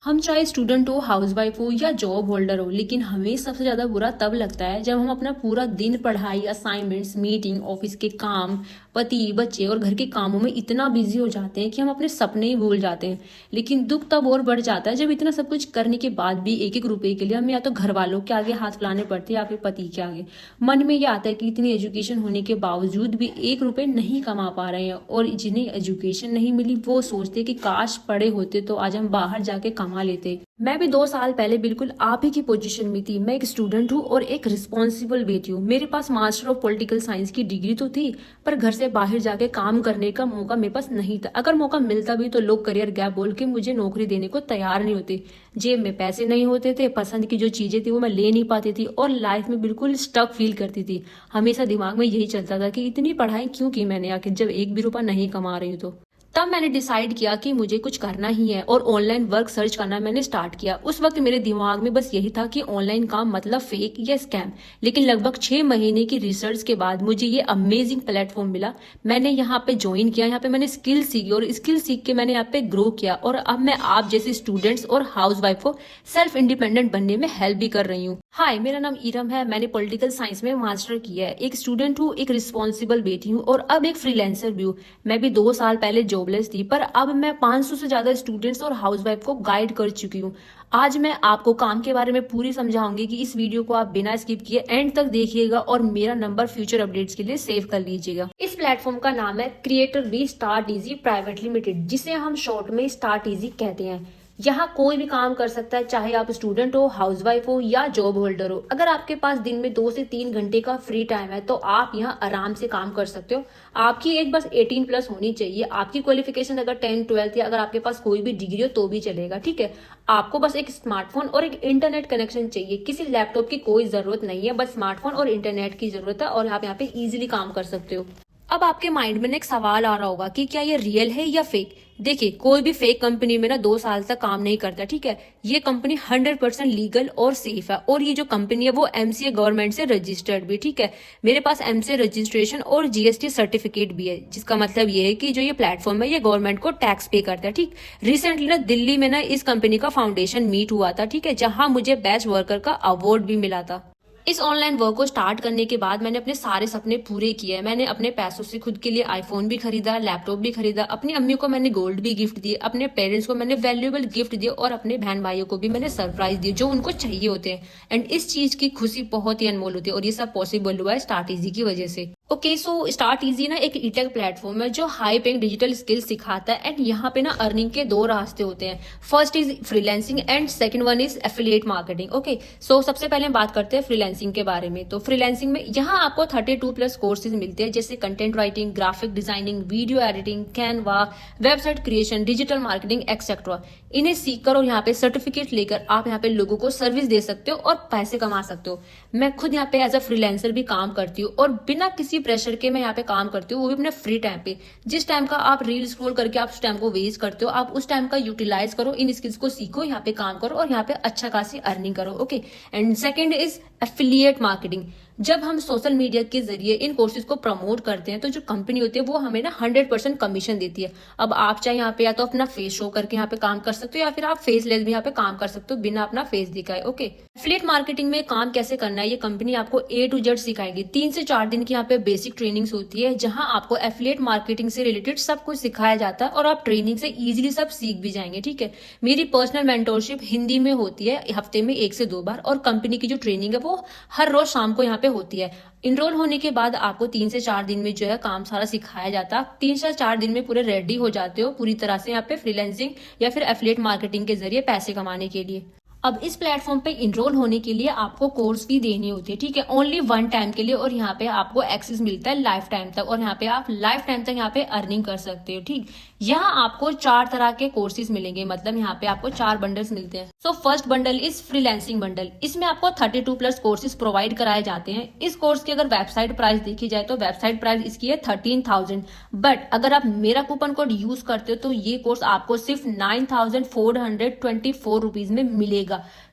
हम चाहे स्टूडेंट हो, हाउसवाइफ हो या जॉब होल्डर हो, लेकिन हमें सबसे ज़्यादा बुरा तब लगता है जब हम अपना पूरा दिन पढ़ाई, असाइनमेंट्स, मीटिंग, ऑफिस के काम, पति, बच्चे और घर के कामों में इतना बिजी हो जाते हैं कि हम अपने सपने ही भूल जाते हैं। लेकिन दुख तब और बढ़ जाता है जब इतना सब कुछ करने के बाद भी एक एक रुपए के लिए हमें या तो घर वालों के आगे हाथ फैलाने पड़ते हैं या फिर पति के आगे। मन में ये आता है कि इतनी एजुकेशन होने के बावजूद भी एक रुपए नहीं कमा पा रहे हैं, और जिन्हें एजुकेशन नहीं मिली वो सोचते कि काश पढ़े होते तो आज हम बाहर जाके कमा लेते। मैं भी 2 साल पहले बिल्कुल आप ही की पोजीशन में थी। मैं एक स्टूडेंट हूँ और एक रिस्पॉन्सिबल बेटी हूँ। मेरे पास मास्टर ऑफ पॉलिटिकल साइंस की डिग्री तो थी, पर घर से बाहर जाके काम करने का मौका मेरे पास नहीं था। अगर मौका मिलता भी तो लोग करियर गैप बोल के मुझे नौकरी देने को तैयार नहीं होते। जेब में पैसे नहीं होते थे, पसंद की जो चीजें थी वो मैं ले नहीं पाती थी और लाइफ में बिल्कुल स्टक फील करती थी। हमेशा दिमाग में यही चलता था कि इतनी पढ़ाई क्यों की मैंने आखिर, जब एक भी रुपया नहीं कमा रही हूँ तो। तब मैंने डिसाइड किया कि मुझे कुछ करना ही है और ऑनलाइन वर्क सर्च करना मैंने स्टार्ट किया। उस वक्त मेरे दिमाग में बस यही था कि ऑनलाइन काम मतलब फेक या स्कैम। लेकिन लगभग 6 महीने की रिसर्च के बाद मुझे ये अमेजिंग प्लेटफॉर्म मिला। मैंने यहाँ पे ज्वाइन किया, यहाँ पे मैंने स्किल सीखी और स्किल सीख के मैंने यहाँ पे ग्रो किया, और अब मैं आप जैसे स्टूडेंट्स और हाउस वाइफ को सेल्फ इंडिपेंडेंट बनने में हेल्प भी कर रही हूँ। हाय, मेरा नाम इरम है। मैंने पॉलिटिकल साइंस में मास्टर किया है। एक स्टूडेंट हूँ, एक रिस्पॉन्सिबल बेटी हूँ और अब एक फ्रीलांसर भी हूँ। मैं भी 2 साल पहले जॉबलेस थी, पर अब मैं 500 से ज्यादा स्टूडेंट्स और हाउसवाइफ को गाइड कर चुकी हूँ। आज मैं आपको काम के बारे में पूरी समझाऊंगी कि इस वीडियो को आप बिना स्किप किए एंड तक देखिएगा और मेरा नंबर फ्यूचर अपडेट्स के लिए सेव कर लीजिएगा। इस प्लेटफॉर्म का नाम है creator we start easy private limited, जिसे हम शॉर्ट में स्टार्ट इजी कहते हैं। यहाँ कोई भी काम कर सकता है, चाहे आप स्टूडेंट हो, हाउसवाइफ हो या जॉब होल्डर हो। अगर आपके पास दिन में 2 से 3 घंटे का फ्री टाइम है तो आप यहाँ आराम से काम कर सकते हो। आपकी एज बस 18+ होनी चाहिए। आपकी क्वालिफिकेशन अगर 10, 12 या अगर आपके पास कोई भी डिग्री हो तो भी चलेगा, ठीक है। आपको बस एक स्मार्टफोन और एक इंटरनेट कनेक्शन चाहिए। किसी लैपटॉप की कोई जरूरत नहीं है, बस स्मार्टफोन और इंटरनेट की जरूरत है और आप यहाँ पे इजिली काम कर सकते हो। अब आपके माइंड में एक सवाल आ रहा होगा कि क्या ये रियल है या फेक। देखिए, कोई भी फेक कंपनी में ना 2 साल तक काम नहीं करता, ठीक है। ये कंपनी 100% लीगल और सेफ है, और ये जो कंपनी है वो एमसीए गवर्नमेंट से रजिस्टर्ड भी, ठीक है। मेरे पास एमसीए रजिस्ट्रेशन और जीएसटी सर्टिफिकेट भी है, जिसका मतलब ये है कि जो ये प्लेटफॉर्म है ये गवर्नमेंट को टैक्स पे करता है, ठीक। रिसेंटली ना दिल्ली में ना इस कंपनी का फाउंडेशन मीट हुआ था, ठीक है, जहां मुझे बेस्ट वर्कर का अवार्ड भी मिला था। इस ऑनलाइन वर्क को स्टार्ट करने के बाद मैंने अपने सारे सपने पूरे किए। मैंने अपने पैसों से खुद के लिए आईफोन भी खरीदा, लैपटॉप भी खरीदा, अपनी अम्मी को मैंने गोल्ड भी गिफ्ट दिए, अपने पेरेंट्स को मैंने वैल्यूएबल गिफ्ट दिए और अपने बहन भाइयों को भी मैंने सरप्राइज दिए जो उनको चाहिए होते हैं। एंड इस चीज की खुशी बहुत ही अनमोल होती है, और ये सब पॉसिबल हुआ है स्टार्ट इजी की वजह से। ओके, सो स्टार्ट इजी ना एक ईटेक प्लेटफॉर्म है जो हाई पेइंग डिजिटल स्किल सिखाता है। एंड यहाँ पे ना अर्निंग के 2 रास्ते होते हैं। First is freelancing and second one is affiliate marketing. Okay, so सबसे पहले हम बात करते हैं फ्रीलांसिंग के बारे में। तो फ्रीलांसिंग में यहाँ आपको 32+ कोर्सेज मिलते हैं, जैसे content writing, graphic designing, video editing, Canva, website creation, digital marketing etcetera. इन्हें सीखकर और यहाँ पे सर्टिफिकेट लेकर आप यहाँ पे लोगों को सर्विस दे सकते हो और पैसे कमा सकते हो। मैं खुद यहाँ पे एज अ फ्रीलांसर भी काम करती हूँ और बिना किसी प्रेशर के मैं यहाँ पे काम करती हूँ, वो भी अपने फ्री टाइम पे। जिस टाइम का आप रील स्क्रॉल करके आप उस टाइम को वेस्ट करते हो, आप उस टाइम का यूटिलाइज करो, इन स्किल्स को सीखो, यहाँ पे काम करो और यहाँ पे अच्छा खासी अर्निंग करो। Okay, and second is affiliate marketing. जब हम सोशल मीडिया के जरिए इन कोर्सेज को प्रमोट करते हैं तो जो कंपनी होती है वो हमें ना 100% कमीशन देती है। अब आप चाहे यहाँ पे या तो अपना फेस शो करके यहाँ पे काम कर सकते हो, या फिर आप फेसलेस भी यहाँ पे काम कर सकते हो बिना अपना फेस दिखाए। ओके, एफिलिएट मार्केटिंग में काम कैसे करना है ये कंपनी आपको A to Z सिखाएगी। 3 से 4 दिन की यहाँ पे बेसिक ट्रेनिंग्स होती है, जहां आपको एफिलिएट मार्केटिंग से रिलेटेड सब कुछ सिखाया जाता है और आप ट्रेनिंग से इजीली सब सीख भी जाएंगे, ठीक है। मेरी पर्सनल मेंटोरशिप हिंदी में होती है, हफ्ते में 1 से 2 बार, और कंपनी की जो ट्रेनिंग है वो हर रोज शाम को यहाँ पे होती है। इनरोल होने के बाद आपको 3 से 4 दिन में जो है काम सारा सिखाया जाता है। 3 से 4 दिन में पूरे रेडी हो जाते हो पूरी तरह से यहाँ पे फ्रीलांसिंग या फिर एफिलिएट मार्केटिंग के जरिए पैसे कमाने के लिए। अब इस प्लेटफॉर्म पे इनरोल होने के लिए आपको कोर्स फी देनी होती है, ठीक है, ओनली 1 टाइम के लिए, और यहाँ पे आपको एक्सेस मिलता है लाइफ टाइम तक, और यहाँ पे आप लाइफ टाइम तक यहाँ पे अर्निंग कर सकते हो, ठीक। यहाँ आपको 4 तरह के कोर्सेज मिलेंगे, मतलब यहाँ पे आपको 4 बंडल्स मिलते हैं। So first bundle is freelancing bundle. इसमें आपको 32+ कोर्सेज प्रोवाइड कराए जाते हैं। इस कोर्स की अगर वेबसाइट प्राइस देखी जाए तो वेबसाइट प्राइस इसकी है 13,000, बट अगर आप मेरा कूपन कोड यूज करते हो तो ये कोर्स आपको सिर्फ 9,424 रुपीज में मिलेगा।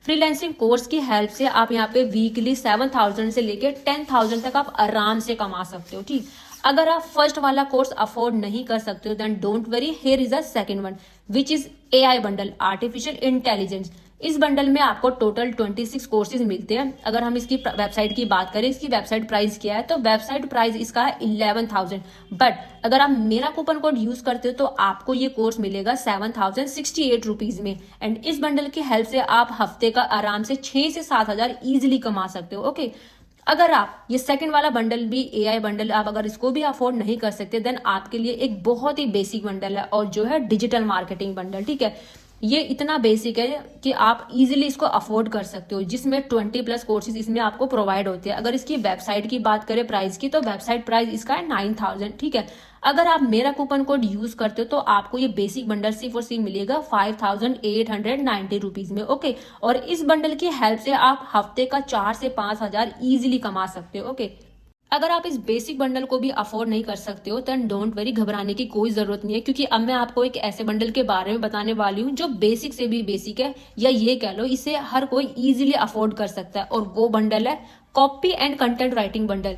फ्रीलांसिंग कोर्स की हेल्प से आप यहाँ पे वीकली 7,000 से लेकर 10,000 तक आप आराम से कमा सकते हो, ठीक। अगर आप फर्स्ट वाला कोर्स अफोर्ड नहीं कर सकते हो then don't worry, here is a second one which is AI bundle, artificial intelligence. इस बंडल में आपको टोटल 26 कोर्सेज मिलते हैं। अगर हम इसकी वेबसाइट की बात करें, इसकी वेबसाइट प्राइस क्या है, तो वेबसाइट प्राइस इसका है 11,000। बट अगर आप मेरा कूपन कोड यूज करते हो तो आपको ये कोर्स मिलेगा 7,068 रुपीज में। एंड इस बंडल की हेल्प से आप हफ्ते का आराम से 6 से 7,000 इजिली कमा सकते हो। ओके, अगर आप ये सेकंड वाला बंडल भी एआई बंडल आप अगर इसको भी अफोर्ड नहीं कर सकते देन आपके लिए एक बहुत ही बेसिक बंडल है और जो है डिजिटल मार्केटिंग बंडल। ठीक है, ये इतना बेसिक है कि आप इजीली इसको अफोर्ड कर सकते हो, जिसमें 20+ कोर्सेज इसमें आपको प्रोवाइड होते हैं। अगर इसकी वेबसाइट की बात करें प्राइस की, तो वेबसाइट प्राइस इसका है 9,000। ठीक है, अगर आप मेरा कूपन कोड यूज करते हो तो आपको ये बेसिक बंडल सिर्फ और सिर्फ मिलेगा 5,890 रुपीज में। ओके, और इस बंडल की हेल्प से आप हफ्ते का 4 से 5,000 इजीली कमा सकते हो। ओके, अगर आप इस बेसिक बंडल को भी अफोर्ड नहीं कर सकते हो देन डोंट वरी, घबराने की कोई जरूरत नहीं है, क्योंकि अब मैं आपको एक ऐसे बंडल के बारे में बताने वाली हूँ जो बेसिक से भी बेसिक है, या ये कह लो इसे हर कोई इजीली अफोर्ड कर सकता है। और वो बंडल है copy and content writing bundle.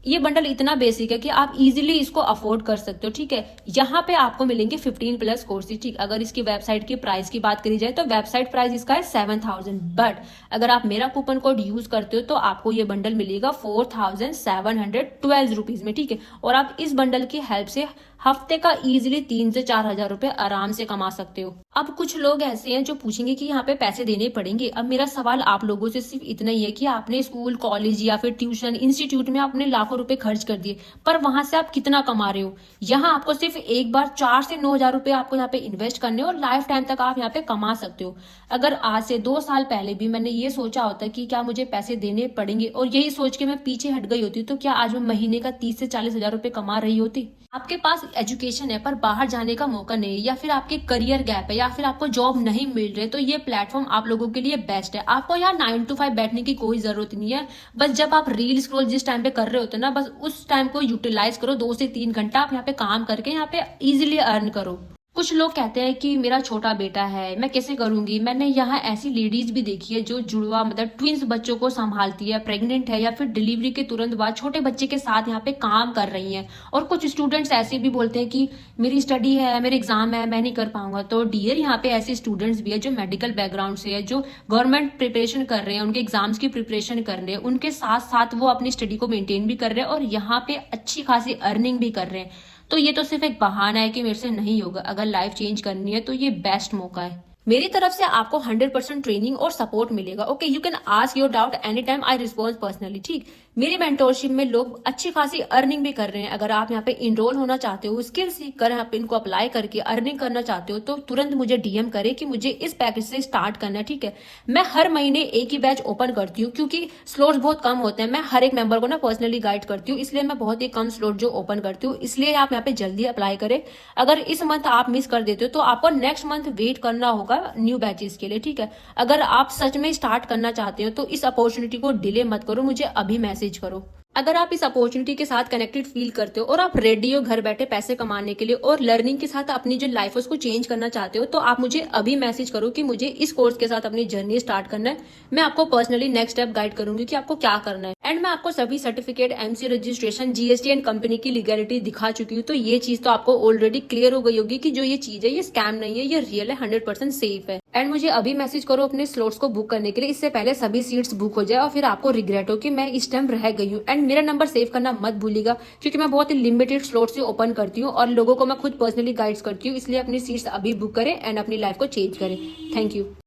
ये बंडल इतना बेसिक है कि आप इजीली इसको अफोर्ड कर सकते हो। ठीक है, यहाँ पे आपको मिलेंगे 15+ कोर्सेज। ठीक, अगर इसकी वेबसाइट की प्राइस की बात करी जाए तो वेबसाइट प्राइस इसका है 7,000। बट अगर आप मेरा कूपन कोड यूज करते हो तो आपको ये बंडल मिलेगा 4,712 रुपीज में। ठीक है, और आप इस बंडल की हेल्प से हफ्ते का इजीली 3 से 4,000 रुपए आराम से कमा सकते हो। अब कुछ लोग ऐसे हैं जो पूछेंगे कि यहाँ पे पैसे देने पड़ेंगे। अब मेरा सवाल आप लोगों से सिर्फ इतना ही है कि आपने स्कूल, कॉलेज या फिर ट्यूशन इंस्टीट्यूट में आपने लाखों रुपए खर्च कर दिए, पर वहां से आप कितना कमा रहे हो? यहाँ आपको सिर्फ एक बार 4 से 9,000 रुपए आपको यहाँ पे इन्वेस्ट करने और लाइफ टाइम तक आप यहाँ पे कमा सकते हो। अगर आज से 2 साल पहले भी मैंने ये सोचा होता कि क्या मुझे पैसे देने पड़ेंगे और यही सोच के मैं पीछे हट गई होती, तो क्या आज मैं महीने का 30 से 40,000 रुपए कमा रही होती? आपके पास एजुकेशन है पर बाहर जाने का मौका नहीं, या फिर आपके करियर गैप है, या फिर आपको जॉब नहीं मिल रही, तो ये प्लेटफॉर्म आप लोगों के लिए बेस्ट है। आपको यहाँ 9 to 5 बैठने की कोई जरूरत नहीं है। बस जब आप रील स्क्रॉल जिस टाइम पे कर रहे होते हो ना, बस उस टाइम को यूटिलाइज करो। 2 से 3 घंटा आप यहाँ पे काम करके यहाँ पे इजिली अर्न करो। कुछ लोग कहते हैं कि मेरा छोटा बेटा है, मैं कैसे करूंगी? मैंने यहाँ ऐसी लेडीज भी देखी है जो जुड़वा मतलब ट्विंस बच्चों को संभालती है, प्रेग्नेंट है, या फिर डिलीवरी के तुरंत बाद छोटे बच्चे के साथ यहाँ पे काम कर रही हैं। और कुछ स्टूडेंट्स ऐसे भी बोलते हैं कि मेरी स्टडी है, मेरे एग्जाम है, मैं नहीं कर पाऊंगा। तो डियर, यहाँ पे ऐसे स्टूडेंट्स भी है जो मेडिकल बैकग्राउंड से है, जो गवर्नमेंट प्रिपरेशन कर रहे हैं, उनके एग्जाम्स की प्रिपरेशन कर रहे हैं, उनके साथ साथ वो अपनी स्टडी को मेंटेन भी कर रहे हैं और यहाँ पे अच्छी खासी अर्निंग भी कर रहे हैं। तो ये तो सिर्फ एक बहाना है कि मेरे से नहीं होगा। अगर लाइफ चेंज करनी है तो ये बेस्ट मौका है। मेरी तरफ से आपको 100% ट्रेनिंग और सपोर्ट मिलेगा। Okay, you can ask your doubt any time, I response personally. ठीक, मेरी मेंटोरशिप में लोग अच्छी खासी अर्निंग भी कर रहे हैं। अगर आप यहाँ पे इनरोल होना चाहते हो, स्किल सीख कर आप इनको अप्लाई करके अर्निंग करना चाहते हो, तो तुरंत मुझे डीएम करें कि मुझे इस पैकेज से स्टार्ट करना है। ठीक है, मैं हर महीने एक ही बैच ओपन करती हूँ क्योंकि स्लॉट्स बहुत कम होते हैं। मैं हर एक मेंबर को ना पर्सनली गाइड करती हूँ, इसलिए मैं बहुत ही कम स्लॉट जो ओपन करती हूँ। इसलिए आप यहाँ पे जल्दी अप्लाई करें। अगर इस मंथ आप मिस कर देते हो तो आपको नेक्स्ट मंथ वेट करना होगा न्यू बैचेस के लिए। ठीक है, अगर आप सच में स्टार्ट करना चाहते हो तो इस अपॉर्चुनिटी को डिले मत करो, मुझे अभी मैसेज करो। अगर आप इस अपॉर्चुनिटी के साथ कनेक्टेड फील करते हो और आप रेडी हो घर बैठे पैसे कमाने के लिए और लर्निंग के साथ अपनी जो लाइफ है उसको चेंज करना चाहते हो, तो आप मुझे अभी मैसेज करो कि मुझे इस कोर्स के साथ अपनी जर्नी स्टार्ट करना है। मैं आपको पर्सनली नेक्स्ट स्टेप गाइड करूंगी कि आपको क्या करना है। एंड मैं आपको सभी certificate, MC registration, GST and company की लीगैलिटी दिखा चुकी हूँ। तो ये चीज तो आपको ऑलरेडी क्लियर हो गई होगी कि जो ये चीज है ये स्कैम नहीं है, ये रियल है, 100% सेफ है। एंड मुझे अभी मैसेज करो अपने स्लॉट्स को बुक करने के लिए, इससे पहले सभी सीट्स बुक हो जाए और फिर आपको रिग्रेट हो कि मैं इस टाइम रह गई हूँ। एंड मेरा नंबर सेव करना मत भूलिएगा, क्योंकि मैं बहुत ही लिमिटेड स्लॉट से ओपन करती हूँ और लोगों को मैं खुद पर्सनली गाइड्स करती हूँ। इसलिए अपनी सीट्स अभी बुक करें एंड अपनी लाइफ को चेंज करें। Thank you.